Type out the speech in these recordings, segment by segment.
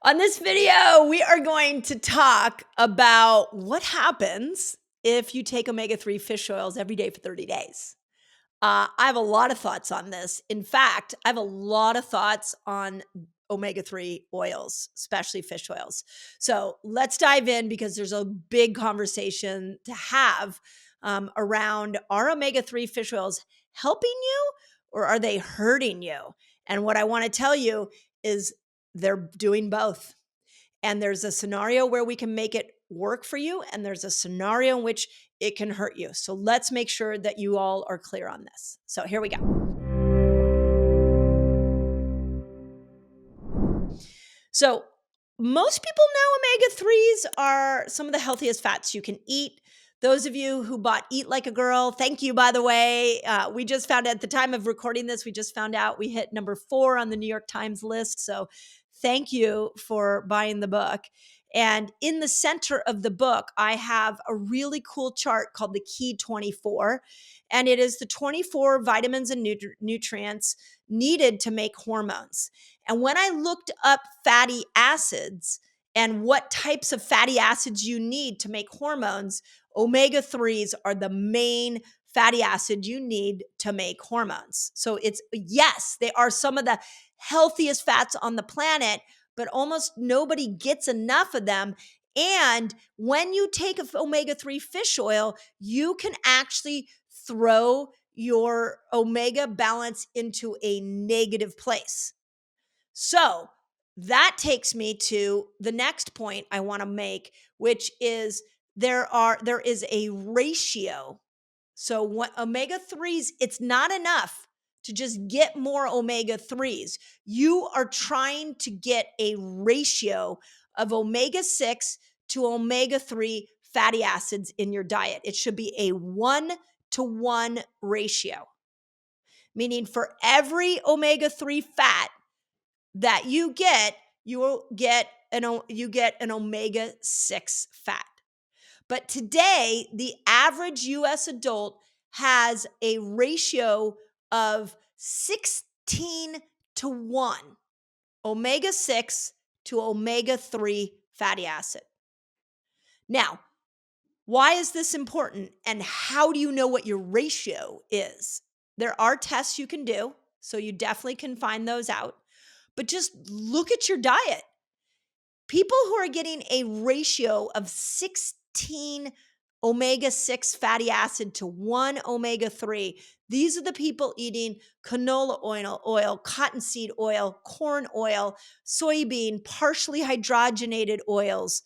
On this video, we are going to talk about what happens if you take omega-3 fish oils every day for 30 days. I have a lot of thoughts on this. In fact, I have a lot of thoughts on omega-3 oils, especially fish oils. So let's dive in because there's a big conversation to have around, are omega-3 fish oils helping you or are they hurting you? And what I want to tell you is they're doing both. And there's a scenario where we can make it work for you, and there's a scenario in which it can hurt you. So let's make sure that you all are clear on this. So here we go. So most people know omega-3s are some of the healthiest fats you can eat. Those of you who bought Eat Like a Girl, thank you, by the way. We just found out at the time of recording this, we just found out we hit number 4 on the New York Times list. So thank you for buying the book. And in the center of the book, I have a really cool chart called the Key 24. And it is the 24 vitamins and nutrients needed to make hormones. And when I looked up fatty acids and what types of fatty acids you need to make hormones, omega-3s are the main fatty acid you need to make hormones. So yes, they are some of the healthiest fats on the planet, but almost nobody gets enough of them. And when you take omega-3 fish oil, you can actually throw your omega balance into a negative place. So that takes me to the next point I want to make, which is there is a ratio. So what omega-3s, it's not enough to just get more omega-3s. You are trying to get a ratio of omega-6 to omega-3 fatty acids in your diet. It should be a 1-to-1 ratio, meaning for every omega-3 fat that you get an omega-6 fat. But today, the average US adult has a ratio of 16-to-1 omega-6 to omega-3 fatty acid. Now, why is this important and how do you know what your ratio is? There are tests you can do, so you definitely can find those out. But just look at your diet. People who are getting a ratio of 16 omega-6 fatty acid to 1 omega-3, these are the people eating canola oil, cottonseed oil, corn oil, soybean, partially hydrogenated oils.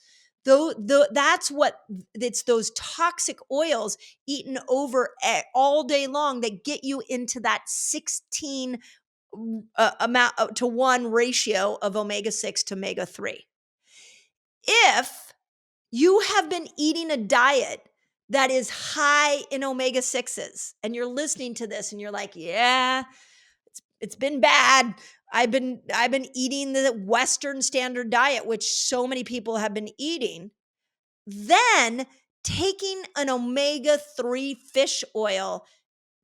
That's what it's those toxic oils eaten over all day long that get you into that 16 amount to 1 ratio of omega-6 to omega-3. If you have been eating a diet that is high in omega-6s and you're listening to this and you're like, yeah, it's been bad. I've been eating the Western standard diet, which so many people have been eating. Then taking an omega-3 fish oil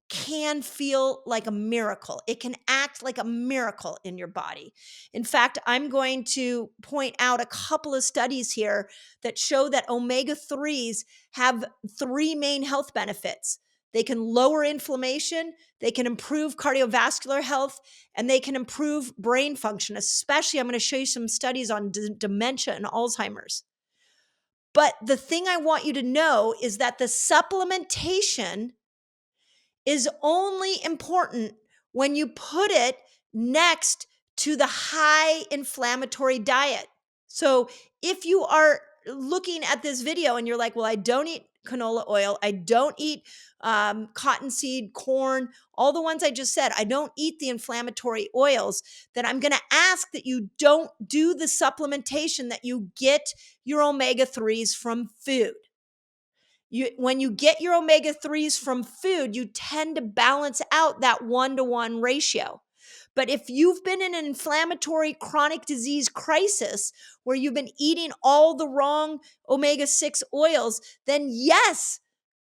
can feel like a miracle. It can act like a miracle in your body. In fact, I'm going to point out a couple of studies here that show that omega-3s have 3 main health benefits. They can lower inflammation, they can improve cardiovascular health, and they can improve brain function. Especially, I'm going to show you some studies on dementia and Alzheimer's. But the thing I want you to know is that the supplementation is only important when you put it next to the high inflammatory diet. So if you are looking at this video and you're like, well, I don't eat canola oil, I don't eat cottonseed, corn, all the ones I just said, I don't eat the inflammatory oils, then I'm going to ask that you don't do the supplementation, that you get your omega-3s from food. When you get your omega-3s from food, you tend to balance out that 1-to-1 ratio. But if you've been in an inflammatory chronic disease crisis where you've been eating all the wrong omega-6 oils, then yes,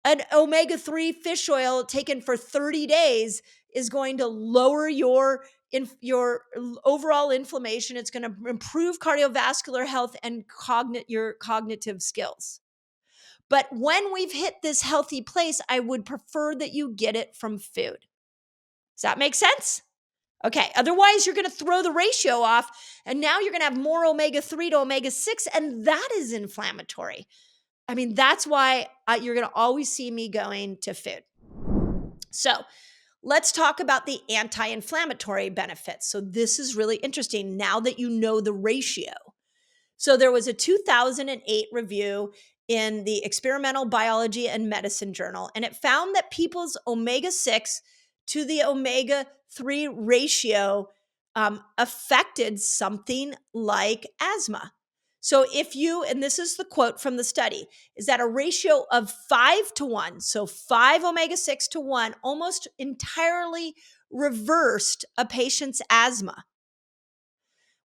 an omega-3 fish oil taken for 30 days is going to lower your overall inflammation. It's going to improve cardiovascular health and your cognitive skills. But when we've hit this healthy place, I would prefer that you get it from food. Does that make sense? Okay, otherwise you're going to throw the ratio off, and now you're going to have more omega-3 to omega-6, and that is inflammatory. I mean, that's why you're going to always see me going to food. So let's talk about the anti-inflammatory benefits. So this is really interesting now that you know the ratio. So there was a 2008 review in the Experimental Biology and Medicine Journal, and it found that people's omega-6 to the omega-3 ratio affected something like asthma. So if you, and this is the quote from the study, is that a ratio of 5 to 1, so 5 omega-6 to 1, almost entirely reversed a patient's asthma.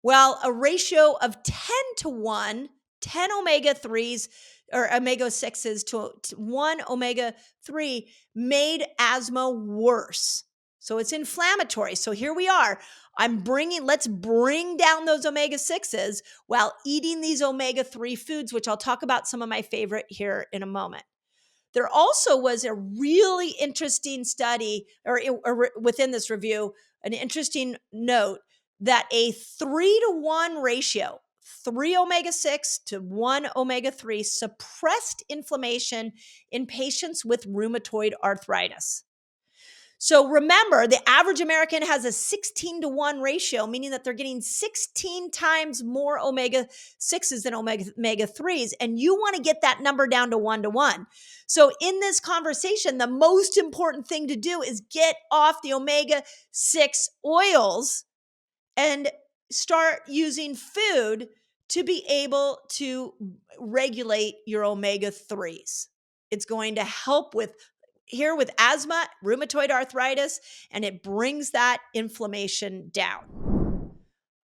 Well, a ratio of 10 to 1, 10 omega-3s or omega-6s to 1 omega-3 made asthma worse. So it's inflammatory. So here we are. Let's bring down those omega-6s while eating these omega-3 foods, which I'll talk about some of my favorite here in a moment. There also was a really interesting study, or within this review, an interesting note that a 3 to 1 ratio, 3 omega-6 to 1 omega-3, suppressed inflammation in patients with rheumatoid arthritis. So remember, the average American has a 16 to 1 ratio, meaning that they're getting 16 times more omega-6s than omega-3s, and you want to get that number down to 1 to 1. So in this conversation, the most important thing to do is get off the omega-6 oils and start using food to be able to regulate your omega-3s. It's going to help with asthma, rheumatoid arthritis, and it brings that inflammation down.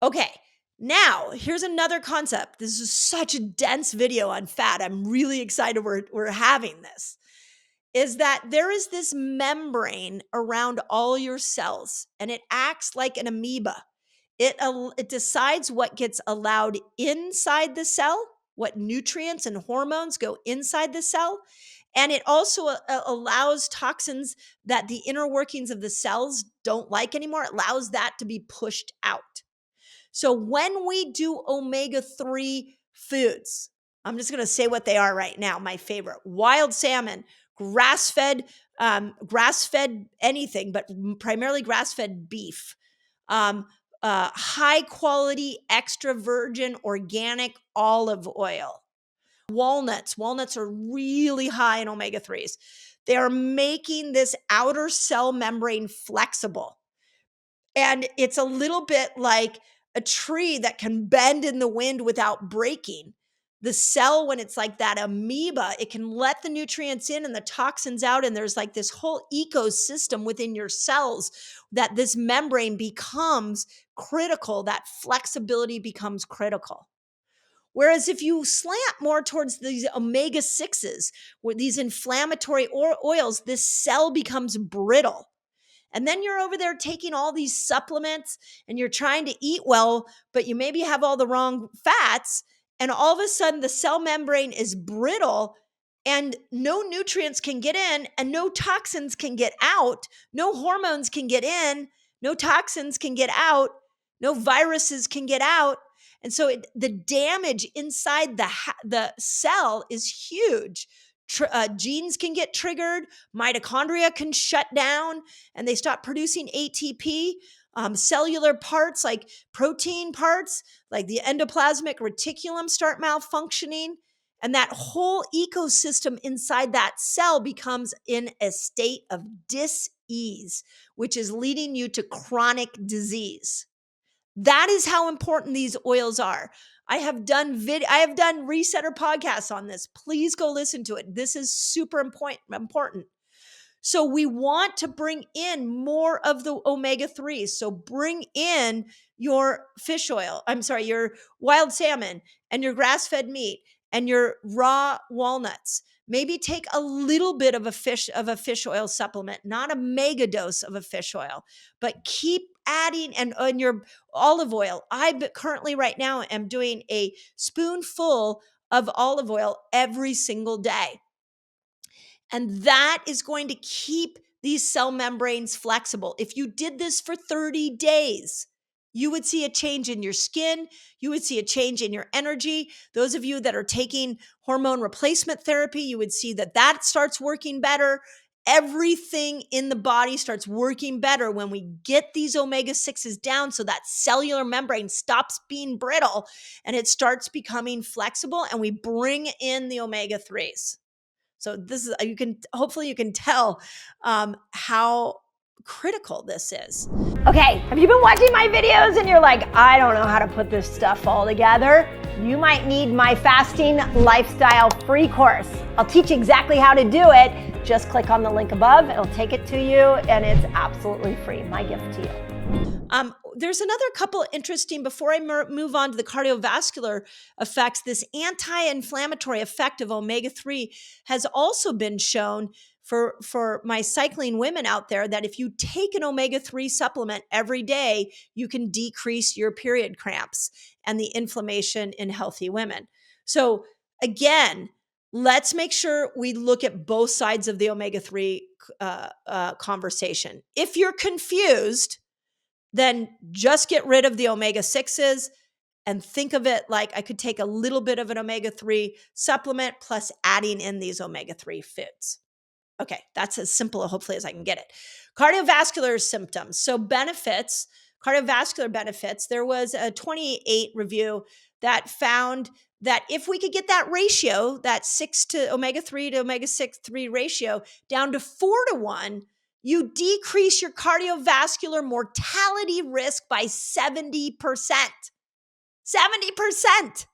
Okay, now here's another concept. This is such a dense video on fat. I'm really excited we're having this. Is that there is this membrane around all your cells, and it acts like an amoeba. It decides what gets allowed inside the cell, what nutrients and hormones go inside the cell. And it also allows toxins that the inner workings of the cells don't like anymore. It allows that to be pushed out. So when we do omega-3 foods, I'm just going to say what they are right now. My favorite: wild salmon, grass-fed anything, but primarily grass-fed beef, high quality, extra virgin, organic olive oil. Walnuts are really high in omega-3s. They are making this outer cell membrane flexible. And it's a little bit like a tree that can bend in the wind without breaking. The cell, when it's like that amoeba, it can let the nutrients in and the toxins out. And there's like this whole ecosystem within your cells that this membrane becomes critical. That flexibility becomes critical. Whereas if you slant more towards these omega-6s, or these inflammatory oils, this cell becomes brittle. And then you're over there taking all these supplements and you're trying to eat well, but you maybe have all the wrong fats. And all of a sudden the cell membrane is brittle and no nutrients can get in and no toxins can get out. No hormones can get in. No toxins can get out. No viruses can get out. And so the damage inside the cell is huge. Genes can get triggered, mitochondria can shut down, and they stop producing ATP. Cellular parts like protein parts, like the endoplasmic reticulum, start malfunctioning. And that whole ecosystem inside that cell becomes in a state of dis-ease, which is leading you to chronic disease. That is how important these oils are. I have done Resetter podcasts on this. Please go listen to it. This is super important. So we want to bring in more of the omega-3s. So bring in your fish oil. Your wild salmon and your grass-fed meat and your raw walnuts. Maybe take a little bit of a fish oil supplement, not a mega dose of a fish oil, but keep adding, and your olive oil. Currently right now am doing a spoonful of olive oil every single day. And that is going to keep these cell membranes flexible. If you did this for 30 days, you would see a change in your skin. You would see a change in your energy. Those of you that are taking hormone replacement therapy, you would see that that starts working better. Everything in the body starts working better when we get these omega-6s down so that cellular membrane stops being brittle and it starts becoming flexible, and we bring in the omega-3s. So this is, hopefully you can tell how critical this is. Okay, have you been watching my videos and you're like, I don't know how to put this stuff all together? You might need my fasting lifestyle free course. I'll teach you exactly how to do it. Just click on the link above, it'll take it to you, and it's absolutely free. My gift to you. There's another couple interesting, before I move on to the cardiovascular effects, this anti-inflammatory effect of omega-3 has also been shown for my cycling women out there, that if you take an omega-3 supplement every day, you can decrease your period cramps and the inflammation in healthy women. So again, let's make sure we look at both sides of the omega-3 conversation. If you're confused, then just get rid of the omega-6s and think of it like I could take a little bit of an omega-3 supplement plus adding in these omega-3 foods. Okay, that's as simple, hopefully, as I can get it. Cardiovascular symptoms. So cardiovascular benefits. There was a 28 review that found that if we could get that ratio, that 6 to omega-3 to omega-6-3 ratio down to 4-to-1, you decrease your cardiovascular mortality risk by 70%. 70%.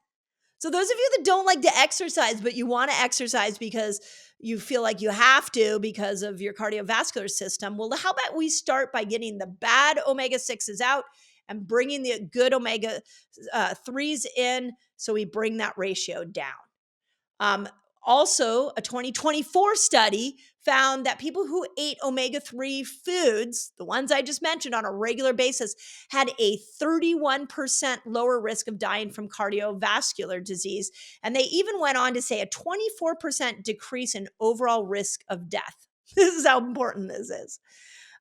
So those of you that don't like to exercise, but you want to exercise because you feel like you have to because of your cardiovascular system, well, how about we start by getting the bad omega-6s out and bringing the good omega-3s in, so we bring that ratio down. Also, a 2024 study found that people who ate omega-3 foods, the ones I just mentioned, on a regular basis, had a 31% lower risk of dying from cardiovascular disease. And they even went on to say a 24% decrease in overall risk of death. This is how important this is.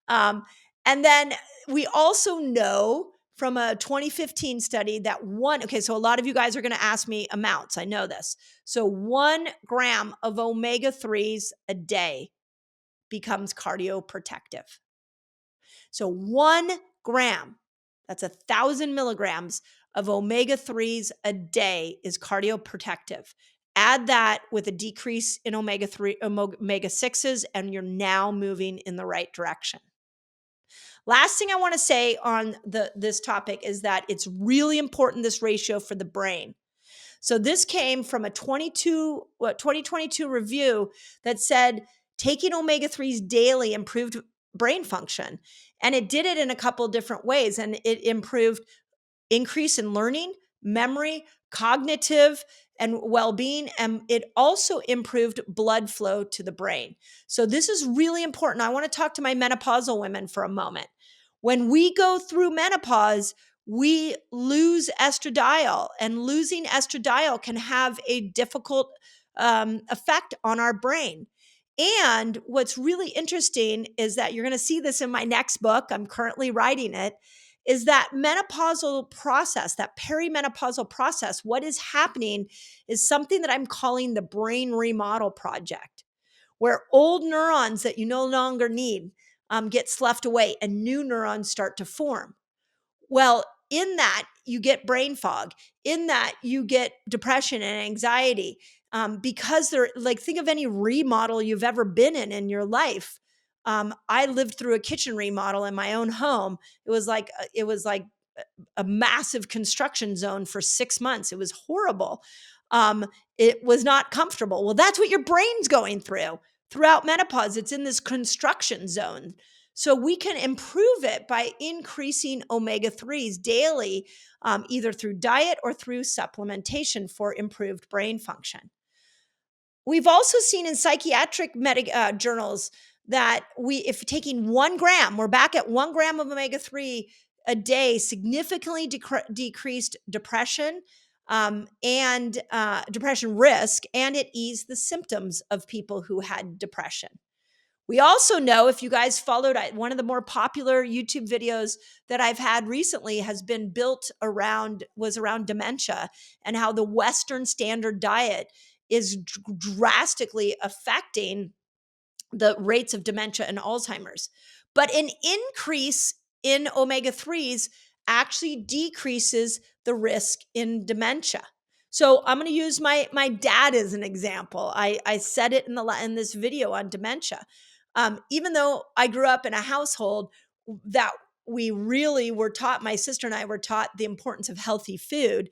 And then we also know from a 2015 study that so a lot of you guys are going to ask me amounts. I know this. So 1 gram of omega-3s a day becomes cardioprotective. So 1 gram, that's 1,000 milligrams of omega-3s a day is cardioprotective. Add that with a decrease in omega-6s, and you're now moving in the right direction. Last thing I want to say on this topic is that it's really important, this ratio for the brain. So this came from a 2022 review that said taking omega-3s daily improved brain function. And it did it in a couple of different ways. And it improved increase in learning, memory, cognitive, and well-being. And it also improved blood flow to the brain. So this is really important. I want to talk to my menopausal women for a moment. When we go through menopause, we lose estradiol, and losing estradiol can have a difficult effect on our brain. And what's really interesting is that you're going to see this in my next book. I'm currently writing it. Is that menopausal process, that perimenopausal process, what is happening is something that I'm calling the brain remodel project, where old neurons that you no longer need get sloughed away and new neurons start to form. Well, in that, you get brain fog. In that, you get depression and anxiety because they're like, think of any remodel you've ever been in your life. I lived through a kitchen remodel in my own home. It was like a massive construction zone for 6 months. It was horrible. It was not comfortable. Well, that's what your brain's going through. Throughout menopause, it's in this construction zone. So we can improve it by increasing omega-3s daily, either through diet or through supplementation for improved brain function. We've also seen in psychiatric journals that if taking 1 gram, we're back at 1 gram of omega-3 a day, significantly decreased depression and depression risk, and it eased the symptoms of people who had depression. We also know, if you guys followed, one of the more popular YouTube videos that I've had recently has been was around dementia, and how the Western standard diet is drastically affecting the rates of dementia and Alzheimer's. But an increase in omega-3s actually decreases the risk in dementia. So I'm going to use my dad as an example. I said it in this video on dementia. Even though I grew up in a household that we really were taught, my sister and I were taught the importance of healthy food.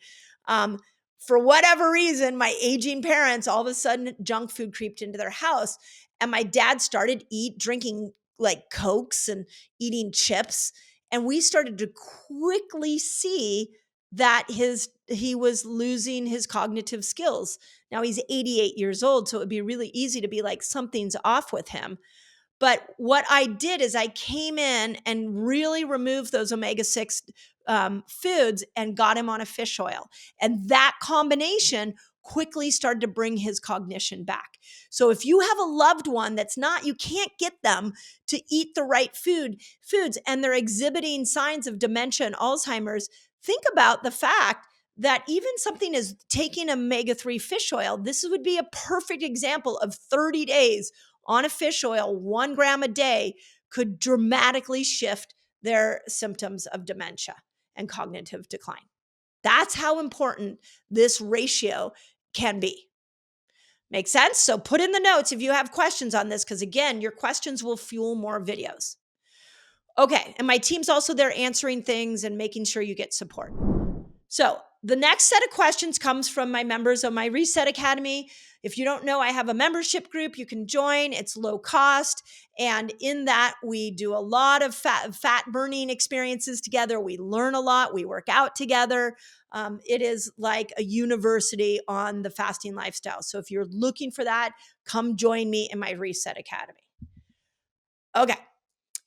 For whatever reason, my aging parents, all of a sudden, junk food creeped into their house. And my dad started drinking like Cokes and eating chips. And we started to quickly see that he was losing his cognitive skills. Now he's 88 years old, so it would be really easy to be like, something's off with him. But what I did is I came in and really removed those omega-6 foods and got him on a fish oil. And that combination quickly started to bring his cognition back. So if you have a loved one you can't get them to eat the right foods, and they're exhibiting signs of dementia and Alzheimer's, think about the fact that even something as taking omega-3 fish oil, this would be a perfect example of 30 days on a fish oil, 1 gram a day, could dramatically shift their symptoms of dementia and cognitive decline. That's how important this ratio can be. Make sense? So put in the notes if you have questions on this, because again, your questions will fuel more videos. Okay, and my team's also there answering things and making sure you get support. So the next set of questions comes from my members of my Reset Academy. If you don't know, I have a membership group you can join. It's low cost. And in that, we do a lot of fat burning experiences together. We learn a lot. We work out together. It is like a university on the fasting lifestyle. So if you're looking for that, come join me in my Reset Academy. Okay,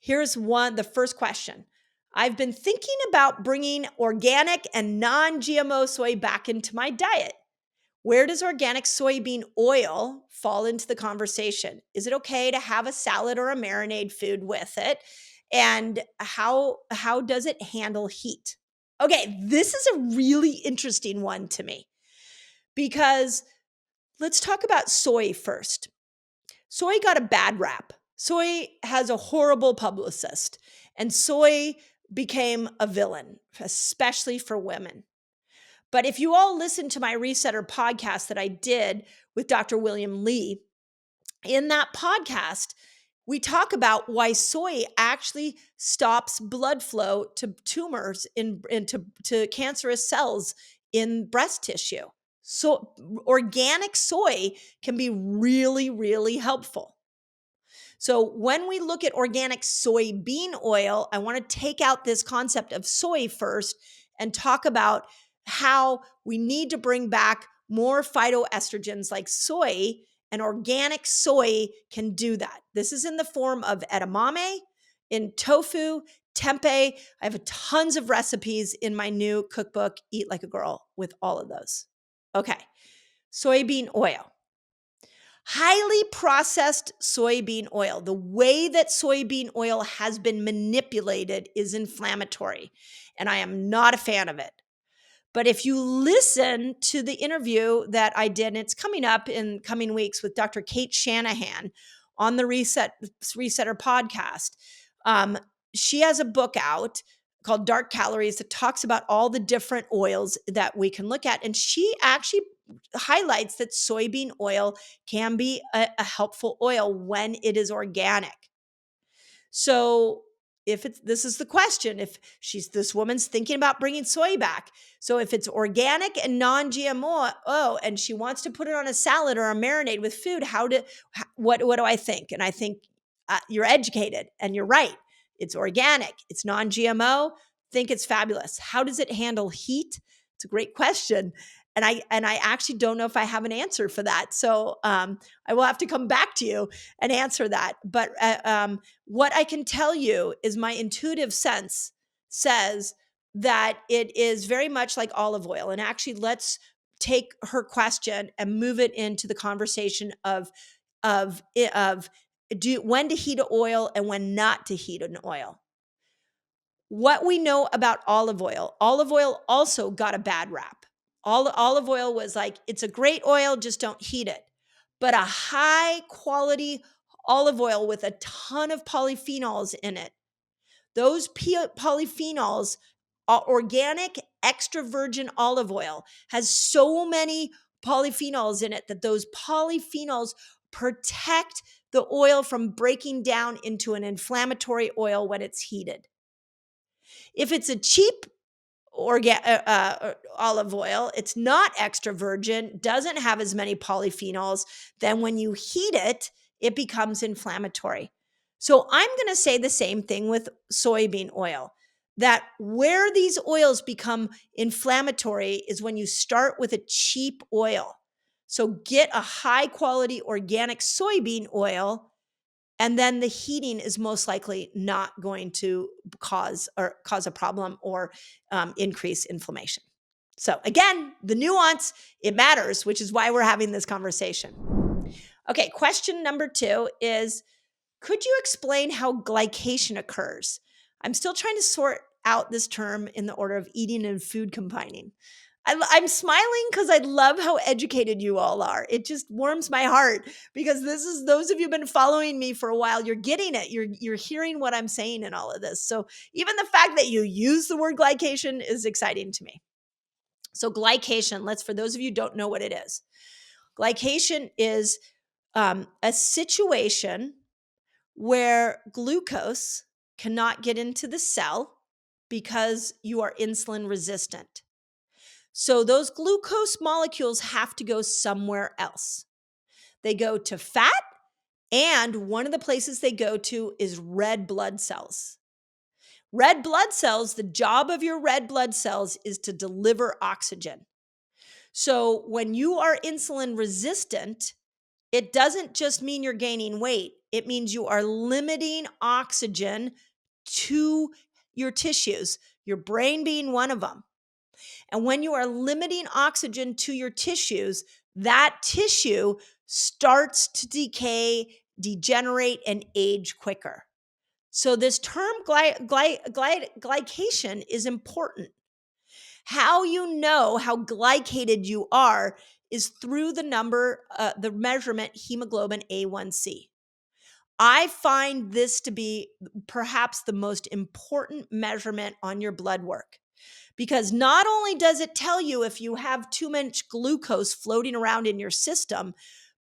here's the first question. I've been thinking about bringing organic and non-GMO soy back into my diet. Where does organic soybean oil fall into the conversation? Is it okay to have a salad or a marinade food with it? And how does it handle heat? Okay, this is a really interesting one to me, because let's talk about soy first. Soy got a bad rap. Soy has a horrible publicist, and soy became a villain, especially for women. But if you all listen to my Resetter podcast that I did with Dr. William Lee, in that podcast, we talk about why soy actually stops blood flow to tumors to cancerous cells in breast tissue. So organic soy can be really, really helpful. So when we look at organic soybean oil, I want to take out this concept of soy first and talk about how we need to bring back more phytoestrogens like soy, and organic soy can do that. This is in the form of edamame, in tofu, tempeh. I have tons of recipes in my new cookbook, Eat Like a Girl, with all of those. Okay, soybean oil. Highly processed soybean oil. The way that soybean oil has been manipulated is inflammatory, and I am not a fan of it. But if you listen to the interview that I did, and it's coming up in coming weeks with Dr. Kate Shanahan on the Resetter podcast, she has a book out called Dark Calories that talks about all the different oils that we can look at. And she actually highlights that soybean oil can be a helpful oil when it is organic. So this is the question, if this woman's thinking about bringing soy back. So if it's organic and non-GMO, and she wants to put it on a salad or a marinade with food, what do I think? And I think you're educated and you're right. It's organic. It's non-GMO. Think it's fabulous. How does it handle heat? It's a great question. And I actually don't know if I have an answer for that. So I will have to come back to you and answer that. But what I can tell you is my intuitive sense says that it is very much like olive oil. And actually, let's take her question and move it into the conversation of when to heat an oil and when not to heat an oil. What we know about olive oil also got a bad rap. Olive oil was like, it's a great oil, just don't heat it. But a high quality olive oil with a ton of polyphenols in it, those polyphenols, organic extra virgin olive oil has so many polyphenols in it that those polyphenols protect the oil from breaking down into an inflammatory oil when it's heated. If it's a cheap olive oil, it's not extra virgin, doesn't have as many polyphenols, then when you heat it, it becomes inflammatory. So I'm going to say the same thing with soybean oil, that where these oils become inflammatory is when you start with a cheap oil. So get a high quality organic soybean oil, and then the heating is most likely not going to cause a problem or increase inflammation. So again, the nuance, it matters, which is why we're having this conversation. Okay, question number 2 is, could you explain how glycation occurs? I'm still trying to sort out this term in the order of eating and food combining. I'm smiling because I love how educated you all are. It just warms my heart because those of you who've been following me for a while, you're getting it. You're hearing what I'm saying in all of this. So even the fact that you use the word glycation is exciting to me. So glycation, for those of you who don't know what it is, glycation is a situation where glucose cannot get into the cell because you are insulin resistant. So those glucose molecules have to go somewhere else. They go to fat, and one of the places they go to is red blood cells. Red blood cells, the job of your red blood cells is to deliver oxygen. So when you are insulin resistant, it doesn't just mean you're gaining weight. It means you are limiting oxygen to your tissues, your brain being one of them. And when you are limiting oxygen to your tissues, that tissue starts to decay, degenerate, and age quicker. So this term glycation is important. How you know how glycated you are is through the measurement hemoglobin A1C. I find this to be perhaps the most important measurement on your blood work. Because not only does it tell you if you have too much glucose floating around in your system,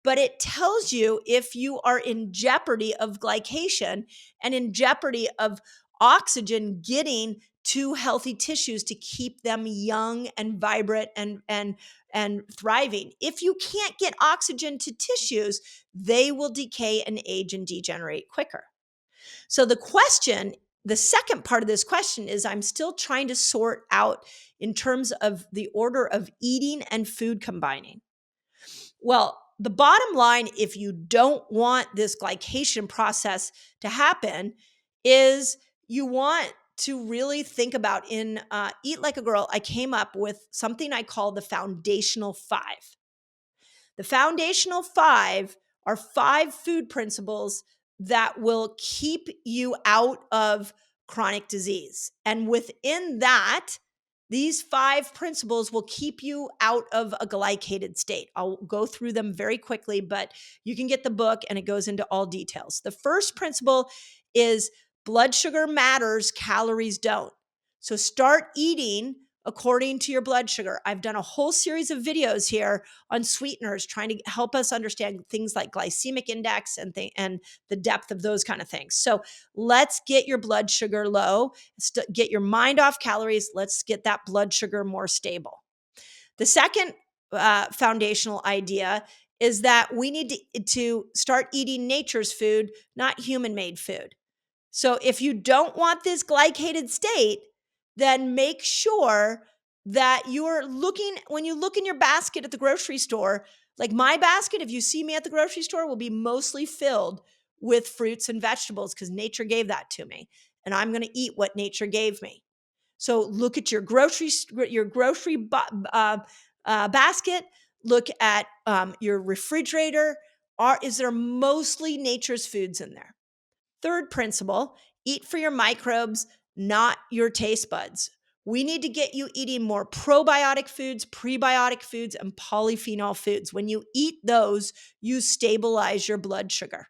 but it tells you if you are in jeopardy of glycation and in jeopardy of oxygen getting to healthy tissues to keep them young and vibrant and thriving. If you can't get oxygen to tissues, they will decay and age and degenerate quicker. So the second part of this question is I'm still trying to sort out in terms of the order of eating and food combining. Well, the bottom line, if you don't want this glycation process to happen, is you want to really think about in Eat Like a Girl, I came up with something I call the foundational 5. The foundational 5 are 5 food principles that will keep you out of chronic disease. And within that, these 5 principles will keep you out of a glycated state. I'll go through them very quickly, but you can get the book and it goes into all details. The first principle is blood sugar matters, calories don't. So start eating according to your blood sugar. I've done a whole series of videos here on sweeteners trying to help us understand things like glycemic index and the depth of those kind of things. So let's get your blood sugar low, get your mind off calories. Let's get that blood sugar more stable. The second foundational idea is that we need to start eating nature's food, not human-made food. So if you don't want this glycated state, then make sure that you're looking, when you look in your basket at the grocery store, like my basket, if you see me at the grocery store, will be mostly filled with fruits and vegetables because nature gave that to me. And I'm going to eat what nature gave me. So look at your grocery basket. Look at your refrigerator. Is there mostly nature's foods in there? Third principle, eat for your microbes, not your taste buds. We need to get you eating more probiotic foods, prebiotic foods, and polyphenol foods. When you eat those, you stabilize your blood sugar.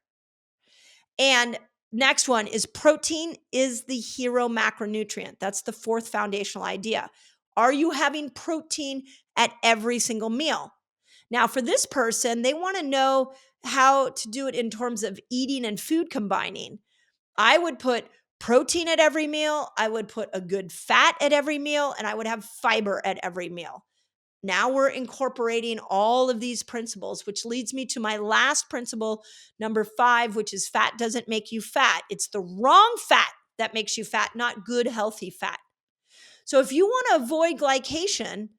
And next one is protein is the hero macronutrient. That's the fourth foundational idea. Are you having protein at every single meal? Now, for this person, they want to know how to do it in terms of eating and food combining. I would put protein at every meal. I would put a good fat at every meal, and I would have fiber at every meal. Now we're incorporating all of these principles, which leads me to my last principle, number 5, which is fat doesn't make you fat. It's the wrong fat that makes you fat, not good, healthy fat. So if you want to avoid glycation,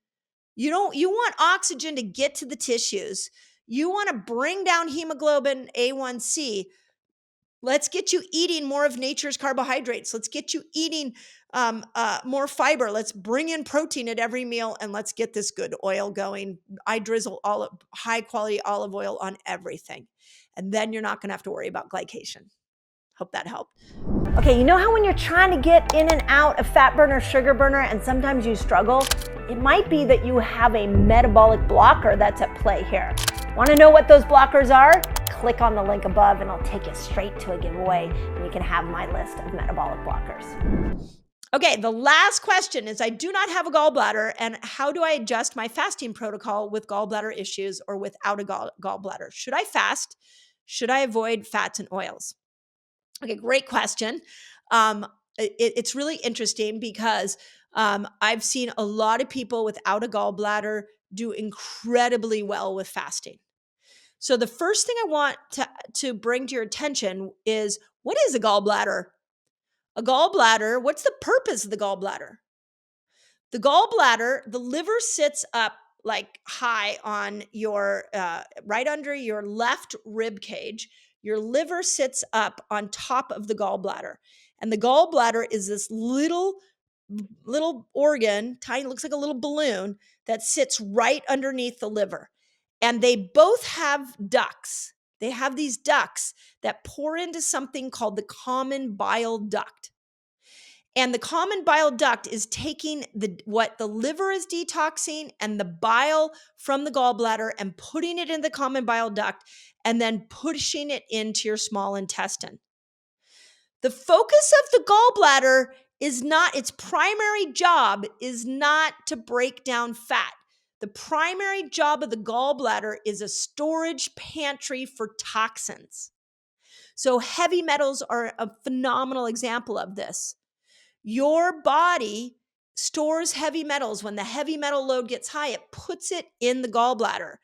you want oxygen to get to the tissues. You want to bring down hemoglobin A1C. Let's get you eating more of nature's carbohydrates. Let's get you eating more fiber. Let's bring in protein at every meal, and let's get this good oil going. I drizzle high quality olive oil on everything. And then you're not going to have to worry about glycation. Hope that helped. Okay, you know how when you're trying to get in and out of fat burner, sugar burner, and sometimes you struggle? It might be that you have a metabolic blocker that's at play here. Want to know what those blockers are? Click on the link above and I'll take you straight to a giveaway and you can have my list of metabolic blockers. Okay, the last question is, I do not have a gallbladder, and how do I adjust my fasting protocol with gallbladder issues or without a gallbladder? Should I fast? Should I avoid fats and oils? Okay, great question. It's really interesting because I've seen a lot of people without a gallbladder do incredibly well with fasting. So the first thing I want to bring to your attention is, what is a gallbladder? A gallbladder, what's the purpose of the gallbladder? The gallbladder, the liver sits up like high on your, right under your left rib cage. Your liver sits up on top of the gallbladder. And the gallbladder is this little organ, tiny, looks like a little balloon that sits right underneath the liver. And they both have ducts. They have these ducts that pour into something called the common bile duct. And the common bile duct is taking what the liver is detoxing and the bile from the gallbladder and putting it in the common bile duct and then pushing it into your small intestine. The focus of the gallbladder is not, its primary job is not to break down fat. The primary job of the gallbladder is a storage pantry for toxins. So heavy metals are a phenomenal example of this. Your body stores heavy metals. When the heavy metal load gets high, it puts it in the gallbladder.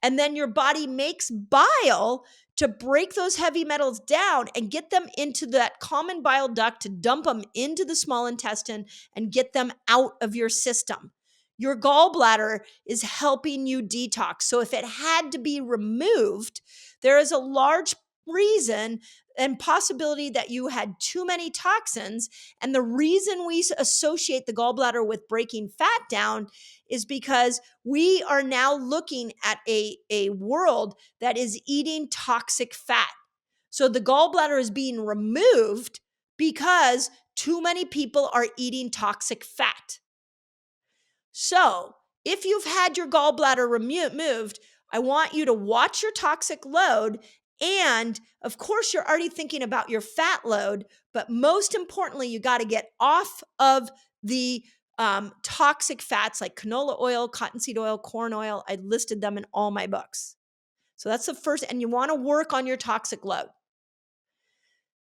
And then your body makes bile to break those heavy metals down and get them into that common bile duct to dump them into the small intestine and get them out of your system. Your gallbladder is helping you detox. So if it had to be removed, there is a large reason and possibility that you had too many toxins. And the reason we associate the gallbladder with breaking fat down is because we are now looking at a world that is eating toxic fat. So the gallbladder is being removed because too many people are eating toxic fat. So if you've had your gallbladder removed, I want you to watch your toxic load. And of course, you're already thinking about your fat load, but most importantly, you got to get off of the toxic fats like canola oil, cottonseed oil, corn oil. I listed them in all my books. So that's the first, and you want to work on your toxic load.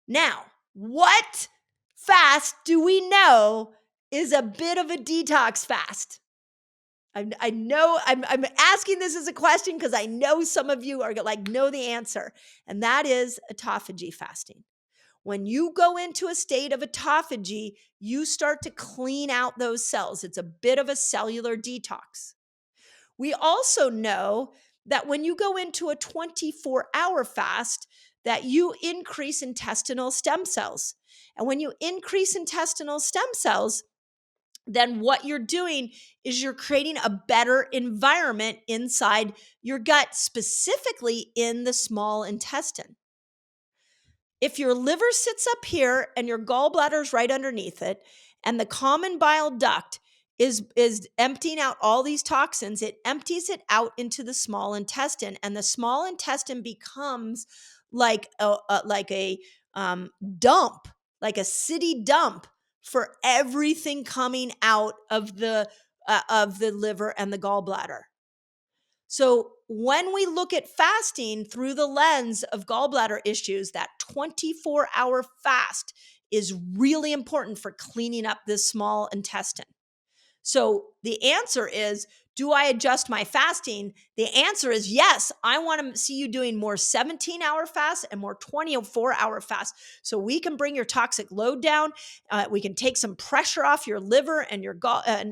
Now, what fast do we know is a bit of a detox fast? I know I'm asking this as a question because I know some of you are like, know the answer. And that is autophagy fasting. When you go into a state of autophagy, you start to clean out those cells. It's a bit of a cellular detox. We also know that when you go into a 24-hour fast, that you increase intestinal stem cells. And when you increase intestinal stem cells, then what you're doing is you're creating a better environment inside your gut, specifically in the small intestine. If your liver sits up here and your gallbladder is right underneath it, and the common bile duct is emptying out all these toxins, it empties it out into the small intestine, and the small intestine becomes like a dump, like a city dump for everything coming out of the liver and the gallbladder. So when we look at fasting through the lens of gallbladder issues, that 24-hour fast is really important for cleaning up this small intestine. So the answer is, do I adjust my fasting? The answer is yes. I want to see you doing more 17-hour fasts and more 24-hour fasts so we can bring your toxic load down. We can take some pressure off your liver and your well,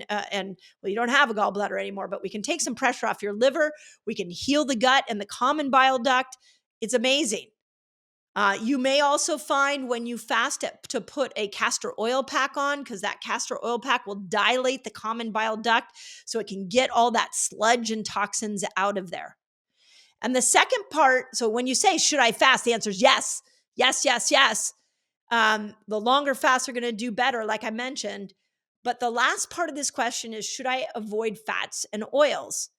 you don't have a gallbladder anymore, but we can take some pressure off your liver. We can heal the gut and the common bile duct. It's amazing. You may also find when you fast to put a castor oil pack on, because that castor oil pack will dilate the common bile duct so it can get all that sludge and toxins out of there. And the second part, so when you say, should I fast? The answer is yes, yes, yes, yes. The longer fasts are going to do better, like I mentioned. But the last part of this question is, should I avoid fats and oils?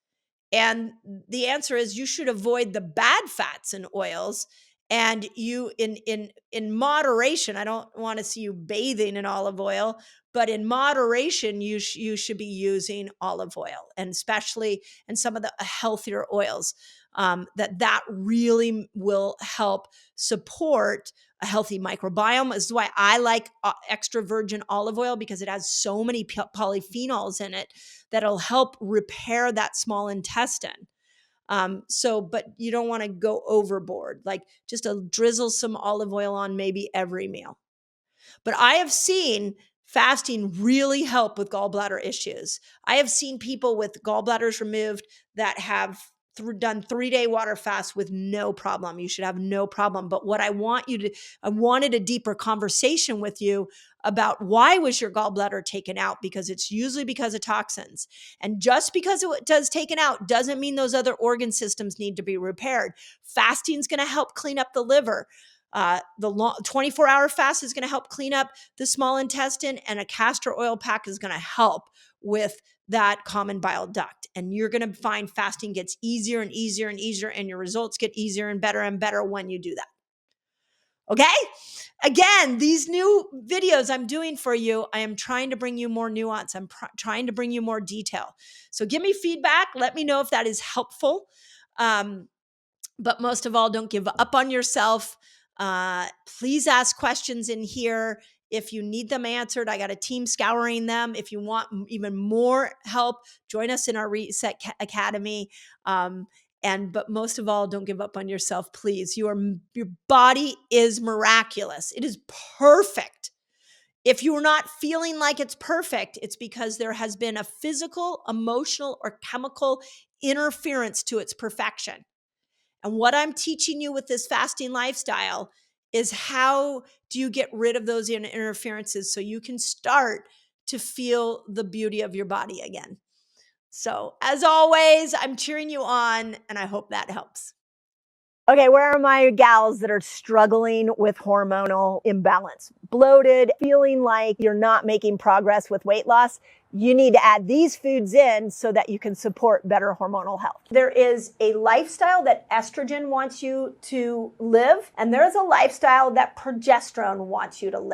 And the answer is you should avoid the bad fats and oils. And you, in moderation, I don't want to see you bathing in olive oil, but in moderation, you should be using olive oil, and especially in some of the healthier oils. That really will help support a healthy microbiome. This is why I like extra virgin olive oil, because it has so many polyphenols in it that'll help repair that small intestine. But you don't want to go overboard, like just drizzle some olive oil on maybe every meal. But I have seen fasting really help with gallbladder issues. I have seen people with gallbladders removed that have done 3-day water fasts with no problem. You should have no problem. But what I wanted a deeper conversation with you about why was your gallbladder taken out, because it's usually because of toxins. And just because it does taken out doesn't mean those other organ systems need to be repaired. Fasting is going to help clean up the liver. The 24-hour fast is going to help clean up the small intestine, and a castor oil pack is going to help with that common bile duct. And you're going to find fasting gets easier and easier and easier, and your results get easier and better when you do that. Okay? Again, these new videos I'm doing for you, I am trying to bring you more nuance. I'm trying to bring you more detail. So give me feedback. Let me know if that is helpful. But most of all, don't give up on yourself. Please ask questions in here. If you need them answered, I got a team scouring them. If you want even more help, join us in our Reset Academy. But most of all, don't give up on yourself, please. Your body is miraculous. It is perfect. If you're not feeling like it's perfect, it's because there has been a physical, emotional, or chemical interference to its perfection. And what I'm teaching you with this fasting lifestyle is how do you get rid of those interferences so you can start to feel the beauty of your body again. So as always, I'm cheering you on, and I hope that helps. Okay, where are my gals that are struggling with hormonal imbalance? Bloated, feeling like you're not making progress with weight loss? You need to add these foods in so that you can support better hormonal health. There is a lifestyle that estrogen wants you to live, and there's a lifestyle that progesterone wants you to live.